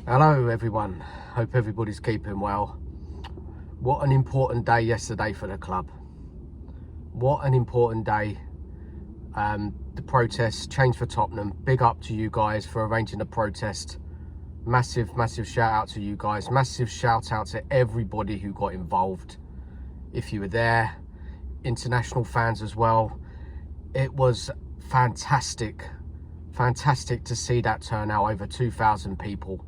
Hello everyone, hope everybody's keeping well. What an important day yesterday for the club. What an important day. The protest, Change for Tottenham, big up to you guys for arranging the protest. Massive shout out to you guys, massive shout out to everybody who got involved. If you were there, international fans as well. It was fantastic to see that turnout, over 2,000 people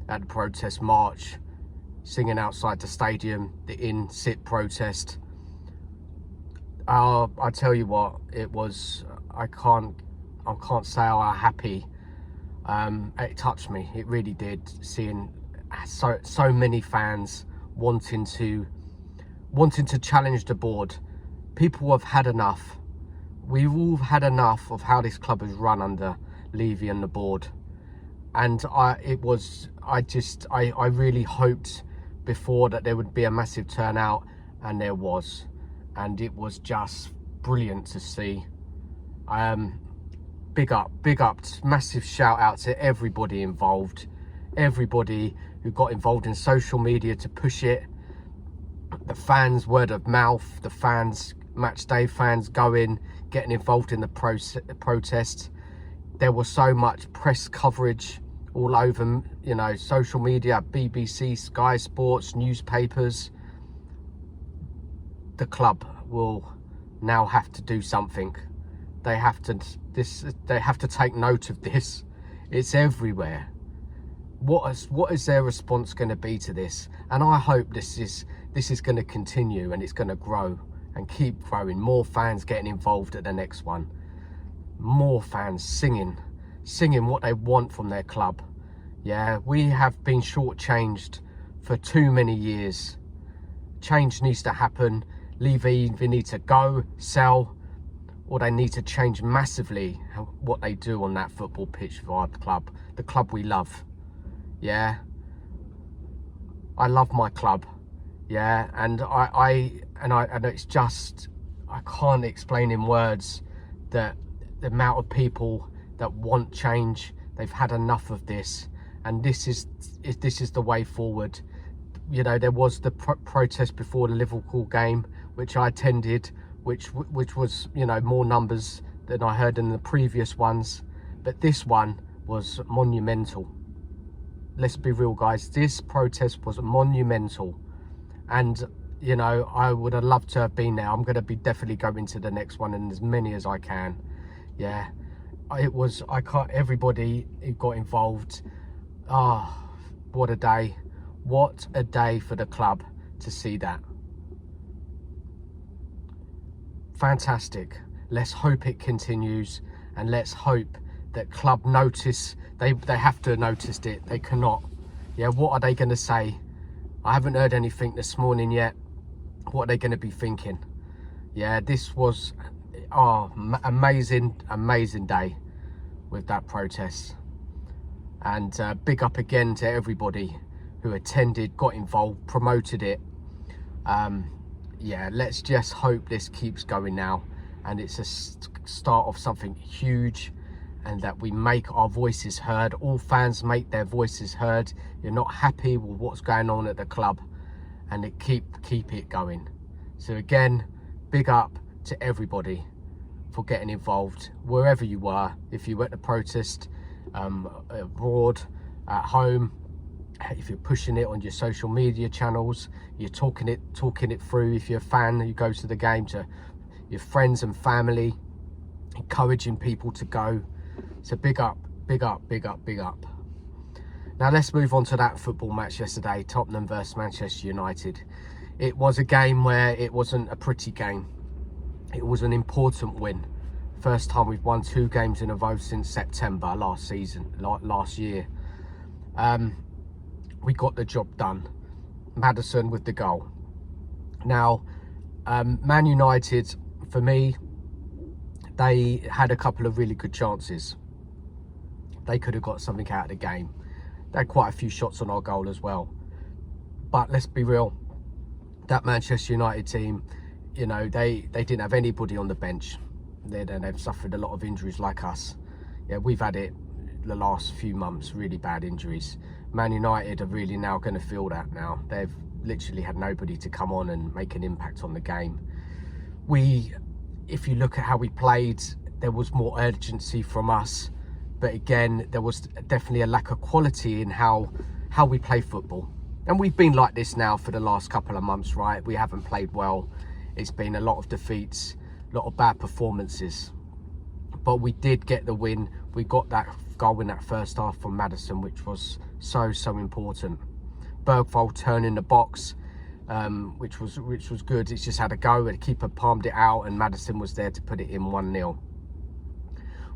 at the protest march, singing outside the stadium, the in-sit protest. I tell you what, it was, I can't say how happy it touched me. It really did, seeing so many fans wanting to challenge the board. People have had enough. We've all had enough of how this club has run under Levy and the board. And I really hoped before that there would be a massive turnout, and there was, and it was just brilliant to see. Big up, massive shout out to everybody involved, everybody who got involved in social media to push it, the fans, word of mouth, the fans, match day fans getting involved in the protest. There was so much press coverage all over, you know, social media, BBC, Sky Sports, newspapers. The club will now have to do something. They have to take note of this. It's everywhere. What is their response going to be to this? And I hope this is going to continue, and it's going to grow and keep growing. More fans getting involved at the next one. More fans singing what they want from their club. Yeah, we have been shortchanged for too many years. Change needs to happen. Levy either need to go, sell, or they need to change massively what they do on that football pitch for our club, the club we love. Yeah, I love my club. Yeah, and and it's just, I can't explain in words that the amount of people that want change. They've had enough of this, and this is the way forward. You know, there was the protest before the Liverpool game, which I attended, which was, you know, more numbers than I heard in the previous ones, but this one was monumental. Let's be real, guys, this protest was monumental, and you know, I would have loved to have been there. I'm going to be definitely going to the next one, and as many as I can. Yeah, it was, everybody who got involved. What a day for the club to see that. Fantastic. Let's hope it continues, and let's hope that club notice. They have to have noticed it. They cannot. Yeah, what are they going to say? I haven't heard anything this morning yet. What are they going to be thinking? Yeah, this was amazing day with that protest. And big up again to everybody who attended, got involved, promoted it. Yeah, let's just hope this keeps going now, and it's a start of something huge, and that we make our voices heard. All fans make their voices heard. You're not happy with what's going on at the club, and keep it going. So again, big up to everybody for getting involved, wherever you were. If you were at the protest, abroad, at home, if you're pushing it on your social media channels, you're talking it through. If you're a fan who goes to the game, to your friends and family, encouraging people to go. So big up. Now let's move on to that football match yesterday, Tottenham versus Manchester United. It was a game where it wasn't a pretty game. It was an important win. First time we've won 2 games in a row since September last year. We got the job done. Maddison with the goal. Now, Man United, for me, they had a couple of really good chances. They could have got something out of the game. They had quite a few shots on our goal as well. But let's be real, that Manchester United team, you know, they didn't have anybody on the bench. They've suffered a lot of injuries like us. Yeah, we've had it the last few months, really bad injuries. Man United are really now going to feel that now. They've literally had nobody to come on and make an impact on the game. If you look at how we played, there was more urgency from us, but again, there was definitely a lack of quality in how we play football. And we've been like this now for the last couple of months, right? We haven't played well. It's been a lot of defeats, a lot of bad performances. But we did get the win. We got that goal in that first half from Maddison, which was so important. Bergvall turning the box, which was good. It's just had a go, and the keeper palmed it out, and Maddison was there to put it in 1-0.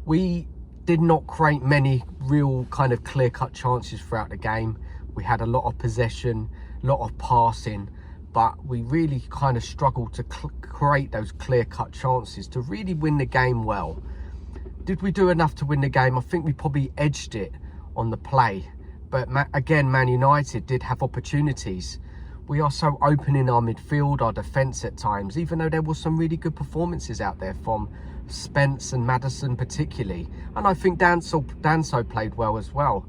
We did not create many real kind of clear-cut chances throughout the game. We had a lot of possession, a lot of passing, but we really kind of struggled to create those clear-cut chances to really win the game well. Did we do enough to win the game? I think we probably edged it on the play. But again, Man United did have opportunities. We are so open in our midfield, our defence at times, even though there was some really good performances out there from Spence and Maddison particularly. And I think Danso played well as well.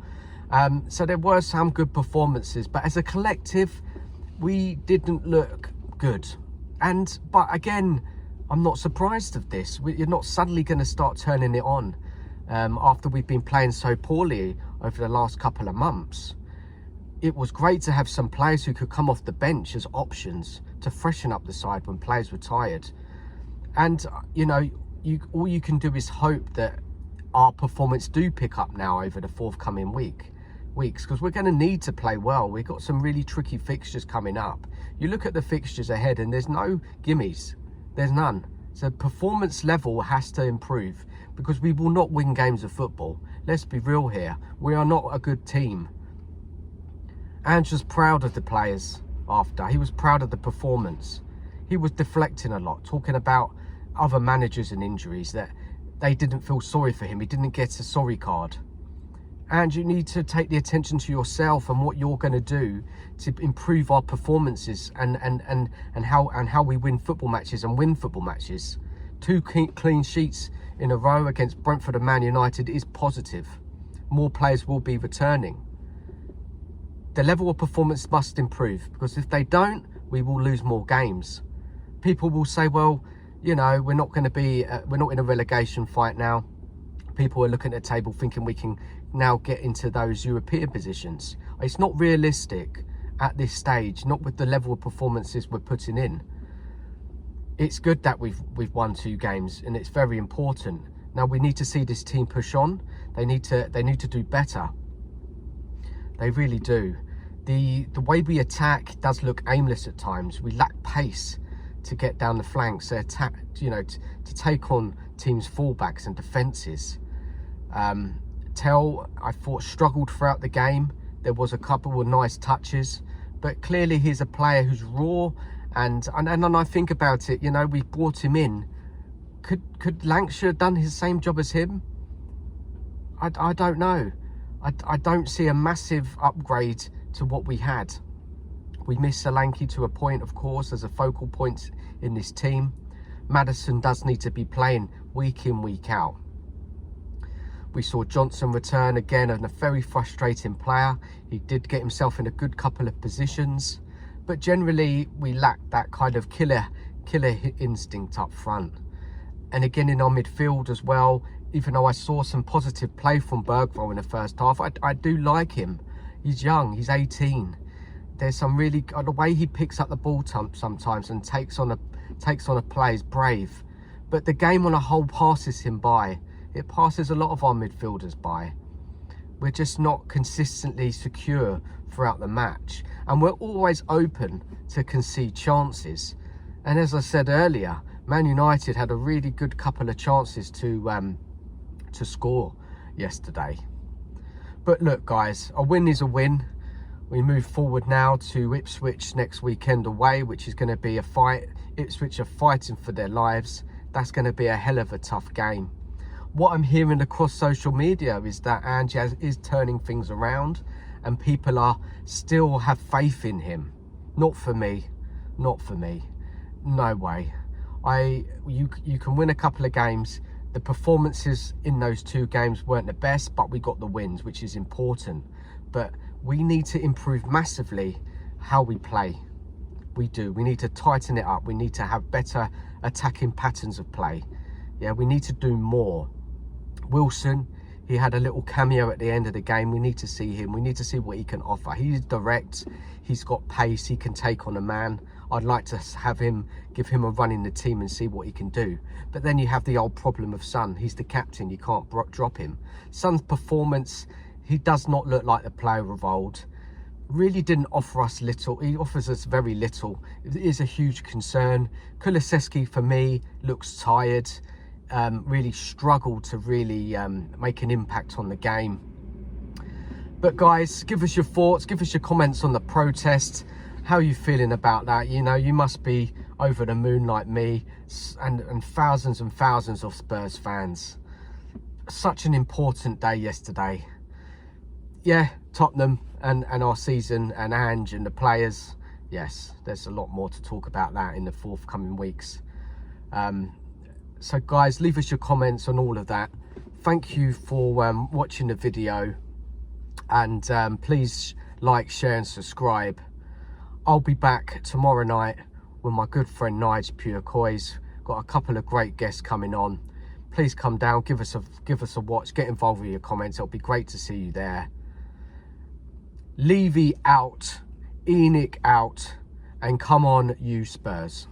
So there were some good performances, but as a collective, we didn't look good. But again, I'm not surprised of this. You're not suddenly going to start turning it on after we've been playing so poorly over the last couple of months. It was great to have some players who could come off the bench as options to freshen up the side when players were tired. And, you know, all you can do is hope that our performance do pick up now over the forthcoming weeks, because we're going to need to play well. We've got some really tricky fixtures coming up. You look at the fixtures ahead and there's no gimmies. There's none. So performance level has to improve, because we will not win games of football. Let's be real here. We are not a good team. Ange was proud of the players after. He was proud of the performance. He was deflecting a lot, talking about other managers and injuries, that they didn't feel sorry for him. He didn't get a sorry card. And you need to take the attention to yourself and what you're going to do to improve our performances and how we win football matches and win football matches. 2 clean sheets in a row against Brentford and Man United is positive. More players will be returning. The level of performance must improve, because if they don't, we will lose more games. People will say, well, you know, we're not in a relegation fight now. People are looking at the table thinking we can now get into those European positions. It's not realistic at this stage, not with the level of performances we're putting in. It's good that we've won 2 games, and it's very important. Now we need to see this team push on. They need to do better. They really do. The way we attack does look aimless at times. We lack pace to get down the flanks, to attack, you know, to take on teams' fullbacks and defences. Tell, I thought, struggled throughout the game. There was a couple of nice touches, but clearly he's a player who's raw. And I think about it, you know, we brought him in. Could Lancashire have done his same job as him? I don't know. I don't see a massive upgrade to what we had. We miss Solanke to a point, of course, as a focal point in this team. Maddison does need to be playing week in, week out. We saw Johnson return again, and a very frustrating player. He did get himself in a good couple of positions, but generally we lacked that kind of killer instinct up front. And again in our midfield as well, even though I saw some positive play from Bergvall in the first half, I do like him. He's young, he's 18. There's some really, the way he picks up the ball sometimes and takes on a play is brave. But the game on a whole passes him by. It passes a lot of our midfielders by. We're just not consistently secure throughout the match. And we're always open to concede chances. And as I said earlier, Man United had a really good couple of chances to score yesterday. But look, guys, a win is a win. We move forward now to Ipswich next weekend away, which is going to be a fight. Ipswich are fighting for their lives. That's going to be a hell of a tough game. What I'm hearing across social media is that Ange is turning things around, and people are still have faith in him. Not for me. Not for me. No way. You can win a couple of games. The performances in those 2 games weren't the best, but we got the wins, which is important. But we need to improve massively how we play. We need to tighten it up. We need to have better attacking patterns of play. Yeah, we need to do more. Wilson, he had a little cameo at the end of the game. We need to see him. We need to see what he can offer. He's direct, he's got pace, he can take on a man. I'd like to have him, give him a run in the team and see what he can do. But then you have the old problem of Son. He's the captain, you can't drop him. Son's performance, he does not look like the player of old. Really didn't offer us little. He offers us very little. It is a huge concern. Kulusevski, for me, looks tired. Really struggled to really make an impact on the game. But guys, give us your thoughts, give us your comments on the protest. How are you feeling about that? You know, you must be over the moon like me and thousands of Spurs fans. Such an important day yesterday. Yeah, Tottenham and our season and Ange and the players. Yes, there's a lot more to talk about that in the forthcoming weeks. So guys, leave us your comments on all of that. Thank you for watching the video, and please like, share and subscribe. I'll be back tomorrow night with my good friend Nige Purecois. Got a couple of great guests coming on. Please come down, give us a watch, get involved with your comments. It'll be great to see you there. Levyout, ENICOUT, and come on you Spurs.